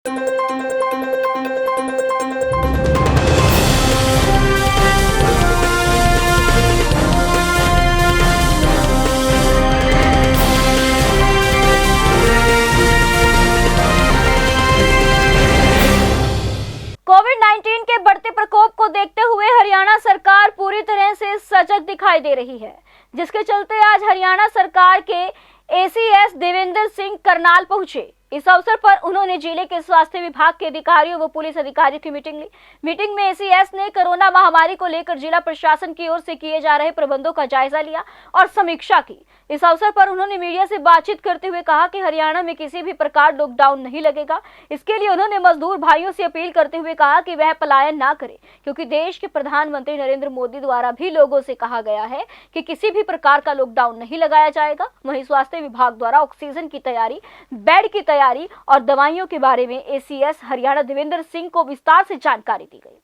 कोविड-19 के बढ़ते प्रकोप को देखते हुए हरियाणा सरकार पूरी तरह से सजग दिखाई दे रही है, जिसके चलते आज हरियाणा सरकार के एसीएस देवेंद्र सिंह करनाल पहुंचे। इस अवसर पर उन्होंने जिले के स्वास्थ्य विभाग के अधिकारियों व पुलिस अधिकारियों की मीटिंग ली। मीटिंग में एसीएस ने कोरोना महामारी को लेकर जिला प्रशासन की ओर से किए जा रहे प्रबंधों का जायजा लिया और समीक्षा की। इस अवसर पर उन्होंने मीडिया से बातचीत करते हुए कहा कि हरियाणा में किसी भी प्रकार लॉकडाउन नहीं लगेगा। इसके लिए उन्होंने मजदूर भाइयों से अपील करते हुए कहा कि वह पलायन ना करें, क्योंकि देश के प्रधानमंत्री नरेंद्र मोदी द्वारा भी लोगों से कहा गया है कि किसी भी प्रकार का लॉकडाउन नहीं लगाया जाएगा। वहीं स्वास्थ्य विभाग द्वारा ऑक्सीजन की तैयारी, बेड की तैयारी और दवाइयों के बारे में एसीएस हरियाणा देवेंद्र सिंह को विस्तार से जानकारी दी गई।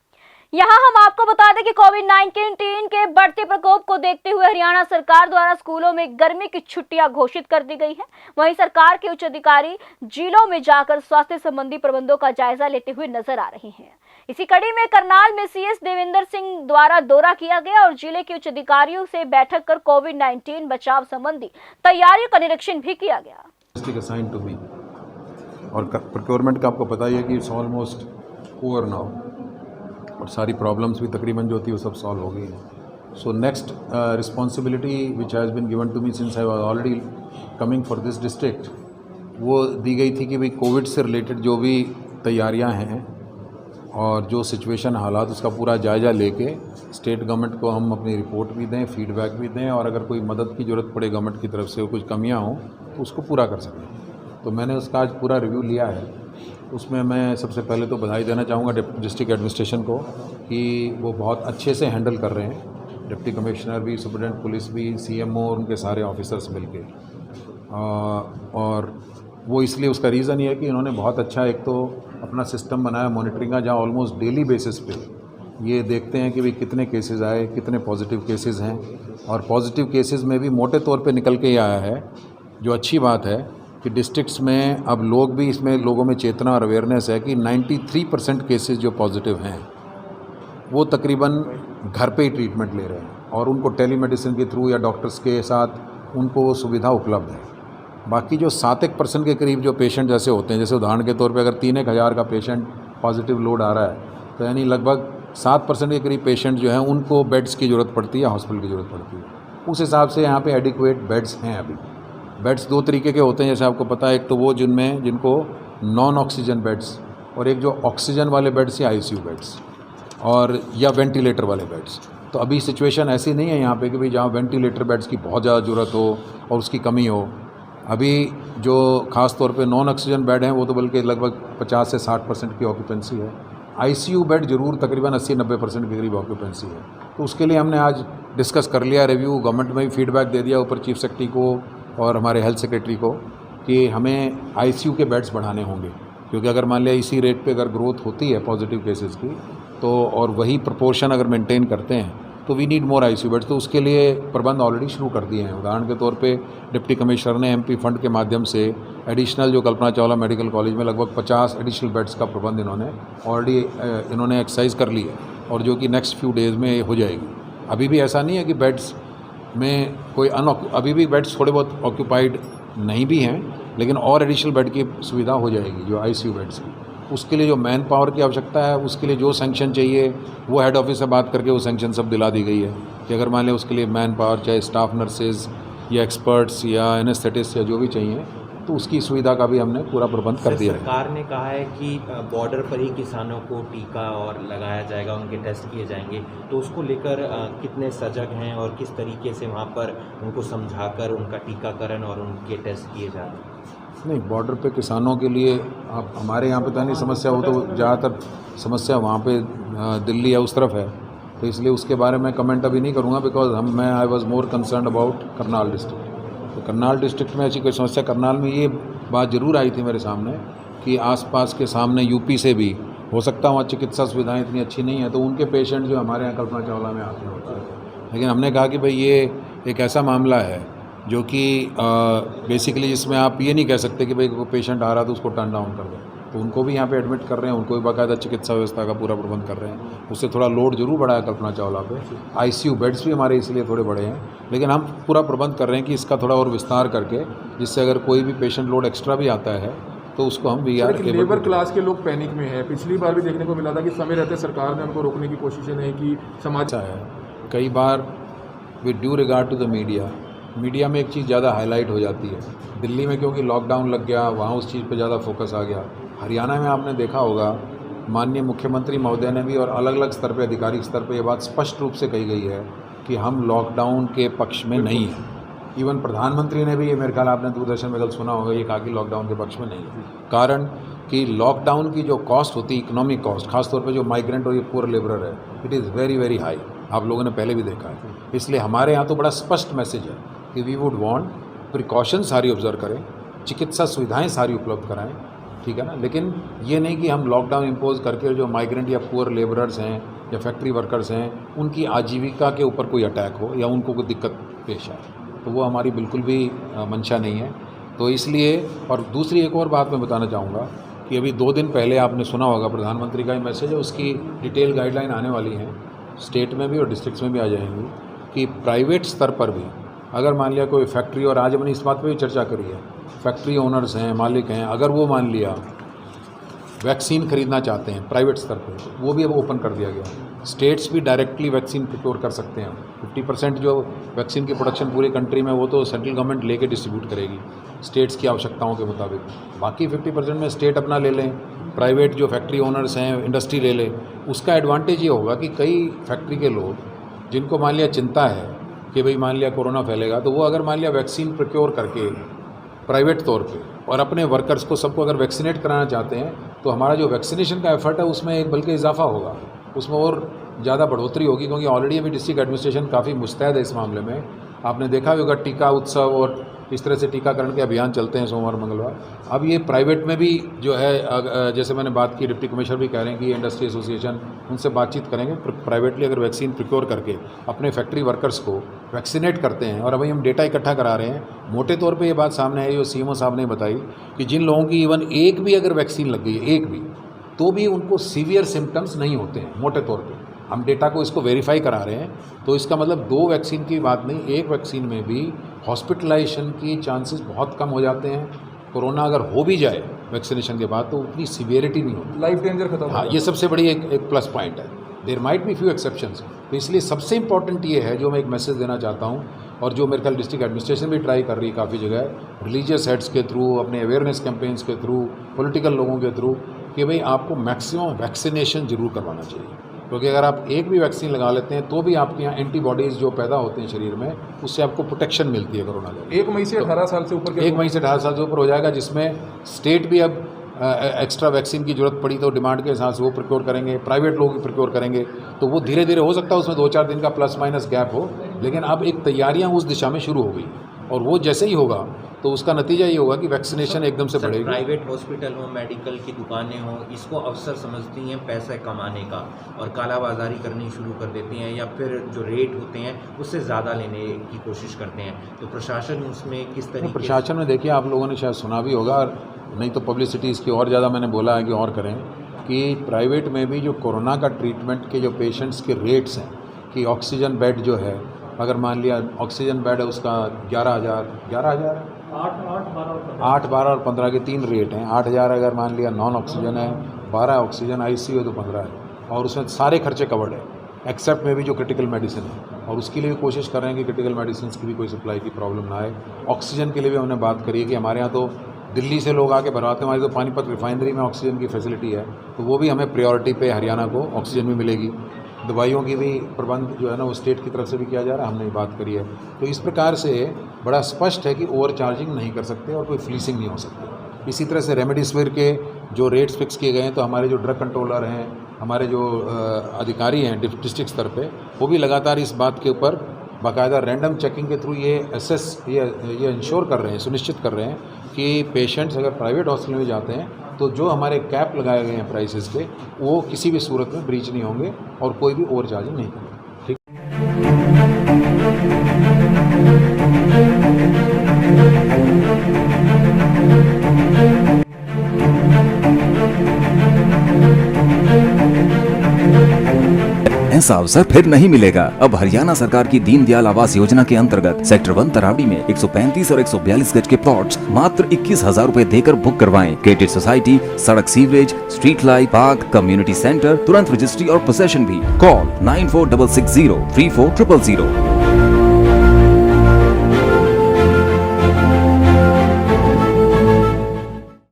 यहाँ हम आपको बता दें कि कोविड-19 के बढ़ते प्रकोप को देखते हुए हरियाणा सरकार द्वारा स्कूलों में गर्मी की छुट्टियां घोषित कर दी गई है। वहीं सरकार के उच्च अधिकारी जिलों में जाकर स्वास्थ्य संबंधी प्रबंधों का जायजा लेते हुए नजर आ रहे हैं। इसी कड़ी में करनाल में सीएस देवेंद्र सिंह द्वारा दौरा किया गया और जिले के उच्च अधिकारियों से बैठक कर कोविड-19 बचाव संबंधी तैयारियों का निरीक्षण भी किया गया। और प्रोक्योरमेंट का आपको पता ही है कि इट्स ऑलमोस्ट ओवर नाउ और सारी प्रॉब्लम्स भी तकरीबन जो थी वो सब सॉल्व हो गई हैं। So next responsibility which has been given to me since I was already coming for this district, वो दी गई थी कि भाई कोविड से रिलेटेड जो भी तैयारियां हैं और जो सिचुएशन हालात उसका पूरा जायज़ा लेके स्टेट गवर्नमेंट को हम अपनी रिपोर्ट भी दें, फीडबैक भी दें और अगर कोई मदद की ज़रूरत पड़े गवर्नमेंट की तरफ से कुछ कमियाँ हों तो उसको पूरा कर सकें। तो मैंने उसका आज पूरा रिव्यू लिया है। उसमें मैं सबसे पहले तो बधाई देना चाहूँगा डिस्ट्रिक्ट एडमिनिस्ट्रेशन को कि वो बहुत अच्छे से हैंडल कर रहे हैं। डिप्टी कमिश्नर भी, सुपरिटेंडेंट पुलिस भी, सीएमओ और उनके सारे ऑफिसर्स मिलके। और वो इसलिए उसका रीज़न ये है कि इन्होंने बहुत अच्छा एक तो अपना सिस्टम बनाया मॉनिटरिंग का, जहाँ ऑलमोस्ट डेली बेसिस पे ये देखते हैं कि भाई कितने केसेस आए, कितने पॉजिटिव केसेस हैं और पॉजिटिव केसेस में भी मोटे तौर पे निकल के ही आया है। जो अच्छी बात है कि डिस्ट्रिक्ट्स में अब लोग भी इसमें लोगों में चेतना और अवेयरनेस है कि 93% केसेस जो पॉजिटिव हैं वो तकरीबन घर पे ही ट्रीटमेंट ले रहे हैं और उनको टेलीमेडिसिन के थ्रू या डॉक्टर्स के साथ उनको वो सुविधा उपलब्ध है। बाकी जो 7% के करीब जो पेशेंट जैसे होते हैं, जैसे उदाहरण के तौर पे अगर 3,000 का पेशेंट पॉजिटिव लोड आ रहा है तो यानी लगभग 7% के करीब पेशेंट जो हैं उनको बेड्स की ज़रूरत पड़ती है, हॉस्पिटल की ज़रूरत पड़ती है। उस हिसाब से यहाँ पे एडिक्वेट बेड्स हैं। अभी बेड्स दो तरीके के होते हैं जैसे आपको पता है, एक तो वो जिनको नॉन ऑक्सीजन बेड्स और एक जो ऑक्सीजन वाले बेड्स या आईसीयू बेड्स और या वेंटिलेटर वाले बेड्स। तो अभी सिचुएशन ऐसी नहीं है यहाँ पे कि भाई जहाँ वेंटिलेटर बेड्स की बहुत ज़्यादा ज़रूरत हो और उसकी कमी हो। अभी जो ख़ास तौर पे नॉन ऑक्सीजन बेड हैं वो तो बल्कि लगभग 50 से 60% की ऑक्यूपेंसी है। आईसीयू बेड ज़रूर तकरीबन 80-90% के करीब ऑक्यूपेंसी है। तो उसके लिए हमने आज डिस्कस कर लिया, रिव्यू गवर्नमेंट में भी फीडबैक दे दिया ऊपर चीफ सेक्रेटरी को और हमारे हेल्थ सेक्रेटरी को कि हमें आईसीयू के बेड्स बढ़ाने होंगे, क्योंकि अगर मान लिया इसी रेट पे अगर ग्रोथ होती है पॉजिटिव केसेस की तो और वही प्रोपोर्शन अगर मेंटेन करते हैं तो we need more ICU beds. तो उसके लिए प्रबंध ऑलरेडी शुरू कर दिए हैं। उदाहरण के तौर पे डिप्टी कमिश्नर ने एमपी फंड के माध्यम से एडिशनल जो कल्पना चावला मेडिकल कॉलेज में लगभग 50 एडिशनल बेड्स का प्रबंध इन्होंने ऑलरेडी एक्सरसाइज कर ली है और जो कि नेक्स्ट फ्यू डेज़ में हो जाएगी। अभी भी ऐसा नहीं है कि बेड्स में कोई अभी भी बेड्स थोड़े बहुत ऑक्यूपाइड नहीं भी हैं, लेकिन और एडिशनल बेड की सुविधा हो जाएगी जो आईसीयू बेड्स की। उसके लिए जो मैन पावर की आवश्यकता है, उसके लिए जो सैंक्शन चाहिए वो हेड ऑफिस से बात करके वो सैंक्शन सब दिला दी गई है कि अगर मान लें उसके लिए मैन पावर चाहे स्टाफ नर्सेज या एक्सपर्ट्स या एनेस्थेटिस्ट या जो भी चाहिए तो उसकी सुविधा का भी हमने पूरा प्रबंध कर दिया है। सरकार ने कहा है कि बॉर्डर पर ही किसानों को टीका और लगाया जाएगा, उनके टेस्ट किए जाएंगे, तो उसको लेकर कितने सजग हैं और किस तरीके से वहाँ पर उनको समझाकर उनका टीकाकरण और उनके टेस्ट किए जा रहे हैं? नहीं, बॉर्डर पे किसानों के लिए आप हमारे यहाँ पे तो नहीं समस्या, हो तो ज़्यादातर समस्या वहाँ पे दिल्ली या उस तरफ है, तो इसलिए उसके बारे में कमेंट अभी नहीं करूँगा because I was more concern about Karnal district. तो करनाल डिस्ट्रिक्ट में ऐसी कोई समस्या, करनाल में ये बात ज़रूर आई थी मेरे सामने कि आसपास के सामने यूपी से भी हो सकता है वहाँ चिकित्सा सुविधाएं इतनी अच्छी नहीं है तो उनके पेशेंट जो हमारे यहाँ कल्पना चावला में आते होते हैं। लेकिन हमने कहा कि भाई ये एक ऐसा मामला है जो कि बेसिकली जिसमें आप ये नहीं कह सकते कि भाई कोई पेशेंट आ रहा तो उसको टर्न डाउन कर दो। तो उनको भी यहाँ पे एडमिट कर रहे हैं, उनको भी बाकायदा चिकित्सा व्यवस्था का पूरा प्रबंध कर रहे हैं। उससे थोड़ा लोड जरूर बढ़ा है कल्पना चावला पे। आईसीयू बेड्स भी हमारे इसलिए थोड़े बड़े हैं, लेकिन हम पूरा प्रबंध कर रहे हैं कि इसका थोड़ा और विस्तार करके, जिससे अगर कोई भी पेशेंट लोड एक्स्ट्रा भी आता है तो उसको हम भी लेबर क्लास के लोग पैनिक में है। पिछली बार भी देखने को मिला था कि समय रहते सरकार ने उनको रोकने की कोशिशें नहीं की। समाज है कई बार with due regard to the media में एक चीज़ ज़्यादा हाईलाइट हो जाती है। दिल्ली में क्योंकि लॉकडाउन लग गया, वहाँ उस चीज़ पे ज़्यादा फोकस आ गया। हरियाणा में आपने देखा होगा, माननीय मुख्यमंत्री महोदय ने भी और अलग अलग स्तर पे, आधिकारिक स्तर पे ये बात स्पष्ट रूप से कही गई है कि हम लॉकडाउन के पक्ष में नहीं हैं। इवन प्रधानमंत्री ने भी, ये मेरे ख्याल आपने दूरदर्शन में कल सुना होगा, ये कहा कि लॉकडाउन के पक्ष में नहीं है। कारण कि लॉकडाउन की जो कॉस्ट होती है, इकोनॉमिक कॉस्ट, खासतौर पे जो माइग्रेंट और ये पुअर लेबरर है, it is very very high. आप लोगों ने पहले भी देखा है। इसलिए हमारे यहाँ तो बड़ा स्पष्ट मैसेज है कि वी वुड वांट प्रिकॉशन सारी ऑब्जर्व करें, चिकित्सा सुविधाएं सारी उपलब्ध कराएं, ठीक है ना। लेकिन ये नहीं कि हम लॉकडाउन इम्पोज करके जो माइग्रेंट या पुअर लेबरर्स हैं या फैक्ट्री वर्कर्स हैं, उनकी आजीविका के ऊपर कोई अटैक हो या उनको कोई दिक्कत पेश आए, तो वो हमारी बिल्कुल भी मंशा नहीं है। तो इसलिए, और दूसरी एक और बात मैं बताना चाहूँगा कि अभी 2 दिन पहले आपने सुना होगा प्रधानमंत्री का ही मैसेज है, उसकी डिटेल गाइडलाइन आने वाली हैं, स्टेट में भी और डिस्ट्रिक्ट्स में भी आ जाएंगी, कि प्राइवेट स्तर पर भी अगर मान लिया कोई फैक्ट्री, और आज हमने इस बात पे भी चर्चा करी है, फैक्ट्री ओनर्स हैं, मालिक हैं, अगर वो मान लिया वैक्सीन खरीदना चाहते हैं प्राइवेट स्तर पे, वो भी अब ओपन कर दिया गया। स्टेट्स भी डायरेक्टली वैक्सीन प्रोक्योर कर सकते हैं। 50% जो वैक्सीन की प्रोडक्शन पूरी कंट्री में, वो तो सेंट्रल गवर्नमेंट लेके डिस्ट्रीब्यूट करेगी स्टेट्स की आवश्यकताओं के मुताबिक। बाकी 50% में स्टेट अपना ले लें, प्राइवेट जो फैक्ट्री ओनर्स हैं, इंडस्ट्री ले ले। उसका एडवांटेज ये होगा कि कई फैक्ट्री के लोग जिनको मान लिया चिंता है कि भाई मान लिया कोरोना फैलेगा, तो वो अगर मान लिया वैक्सीन प्रोक्योर करके प्राइवेट तौर पे और अपने वर्कर्स को, सबको अगर वैक्सीनेट कराना चाहते हैं, तो हमारा जो वैक्सीनेशन का एफर्ट है उसमें एक बल्कि इजाफा होगा, उसमें और ज़्यादा बढ़ोतरी होगी, क्योंकि ऑलरेडी अभी डिस्ट्रिक्ट एडमिनिस्ट्रेशन काफ़ी मुस्तैद है इस मामले में। आपने देखा होगा टीका उत्सव और इस तरह से टीकाकरण के अभियान चलते हैं सोमवार मंगलवार। अब ये प्राइवेट में भी जो है, जैसे मैंने बात की, डिप्टी कमिश्नर भी कह रहे हैं कि इंडस्ट्री एसोसिएशन, उनसे बातचीत करेंगे, प्राइवेटली अगर वैक्सीन प्रिक्योर करके अपने फैक्ट्री वर्कर्स को वैक्सीनेट करते हैं। और अभी हम डेटा इकट्ठा करा रहे हैं, मोटे तौर पे ये बात सामने आई, जो सीएमओ साहब ने बताई कि जिन लोगों की इवन एक भी अगर वैक्सीन लग गई है, एक भी, तो भी उनको सीवियर सिम्टम्स नहीं होते हैं मोटे तौर पे। हम डेटा को इसको वेरीफाई करा रहे हैं, तो इसका मतलब 2 वैक्सीन की बात नहीं, 1 वैक्सीन में भी हॉस्पिटलाइजेशन की चांसेस बहुत कम हो जाते हैं। कोरोना अगर हो भी जाए वैक्सीनेशन के बाद, तो उतनी सीवियरिटी नहीं होती, लाइफ डेंजर खत्म। हाँ, ये सबसे बड़ी एक प्लस पॉइंट है। There might be few exceptions. तो इसलिए सबसे इंपॉर्टेंट ये है, जो मैं एक मैसेज देना चाहता हूँ, और जो मेरे ख्याल डिस्ट्रिक्ट एडमिनिस्ट्रेशन भी ट्राई कर रही है काफ़ी जगह, रिलीजियस हेड्स के थ्रू, अपने अवेयरनेस कैंपेन्स के थ्रू, पॉलिटिकल लोगों के थ्रू, कि भाई आपको मैक्सिमम वैक्सीनेशन जरूर करवाना चाहिए। क्योंकि अगर आप एक भी वैक्सीन लगा लेते हैं, तो भी आपके यहाँ एंटीबॉडीज़ जो पैदा होते हैं शरीर में, उससे आपको प्रोटेक्शन मिलती है कोरोना के। 1 मई से 18 साल से ऊपर के 1 मई से 18 साल से ऊपर हो जाएगा, जिसमें स्टेट भी अब एक्स्ट्रा वैक्सीन की जरूरत पड़ी तो डिमांड के हिसाब से वो प्रिक्योर करेंगे, प्राइवेट लोग भी प्रिक्योर करेंगे। तो वो धीरे धीरे हो सकता है उसमें 2-4 दिन का प्लस माइनस गैप हो, लेकिन अब एक तैयारियां उस दिशा में शुरू हो गई, और वो जैसे ही होगा तो उसका नतीजा ये होगा कि वैक्सीनेशन एकदम से बढ़ेगी। प्राइवेट हॉस्पिटल हो, मेडिकल की दुकानें हों, इसको अवसर समझती हैं पैसे कमाने का और कालाबाजारी करनी शुरू कर देती हैं, या फिर जो रेट होते हैं उससे ज़्यादा लेने की कोशिश करते हैं। तो प्रशासन उसमें किस तरीके? प्रशासन में देखिए, आप लोगों ने शायद सुना भी होगा, नहीं तो पब्लिसिटी इसकी और ज़्यादा मैंने बोला है कि और करें, कि प्राइवेट में भी जो कोरोना का ट्रीटमेंट के जो पेशेंट्स के रेट्स हैं, कि ऑक्सीजन बेड जो है, अगर मान लिया ऑक्सीजन बेड है उसका 11,000 8, 12 और 15 के 3 रेट हैं। 8,000 अगर मान लिया नॉन ऑक्सीजन है, 12 ऑक्सीजन आईसीयू है तो 15 है, और उसमें सारे खर्चे कवर्ड है, एक्सेप्ट में भी जो क्रिटिकल मेडिसिन है। और उसके लिए भी कोशिश कर रहे हैं कि क्रिटिकल मेडिसिन की भी कोई सप्लाई की प्रॉब्लम ना आए। ऑक्सीजन के लिए भी हमने बात करी है कि हमारे यहाँ तो दिल्ली से लोग आके भरवाते हैं, हमारी तो पानीपत रिफाइनरी में ऑक्सीजन की फैसिलिटी है, तो वो भी हमें प्रायोरिटी पे हरियाणा को ऑक्सीजन भी मिलेगी। दवाइयों की भी प्रबंध जो है ना, वो स्टेट की तरफ से भी किया जा रहा है, हमने बात करी है। तो इस प्रकार से बड़ा स्पष्ट है कि ओवर चार्जिंग नहीं कर सकते और कोई फ्लीसिंग नहीं हो सकती। इसी तरह से रेमडेसिविर के जो रेट्स फिक्स किए गए हैं, तो हमारे जो ड्रग कंट्रोलर हैं, हमारे जो अधिकारी हैं डिस्ट्रिक्ट स्तर पे, वो भी लगातार इस बात के ऊपर बाकायदा रैंडम चेकिंग के थ्रू ये इंश्योर कर रहे हैं, सुनिश्चित कर रहे हैं कि पेशेंट्स अगर प्राइवेट हॉस्पिटल में जाते हैं, तो जो हमारे कैप लगाए गए हैं प्राइसेस के, वो किसी भी सूरत में ब्रीच नहीं होंगे और कोई भी ओवर चार्जिंग नहीं करेंगे। ठीक। ऐसा अवसर फिर नहीं मिलेगा। अब हरियाणा सरकार की दीनदयाल आवास योजना के अंतर्गत सेक्टर 1 तरावड़ी में 135 और 142 गज के प्लॉट्स मात्र 21,000 रूपए देकर बुक करवाएं। क्रेडिट सोसाइटी, सड़क, sewerage, street light, park, community centre, तुरंत रजिस्ट्री और पोसेशन भी। कॉल 9466034000।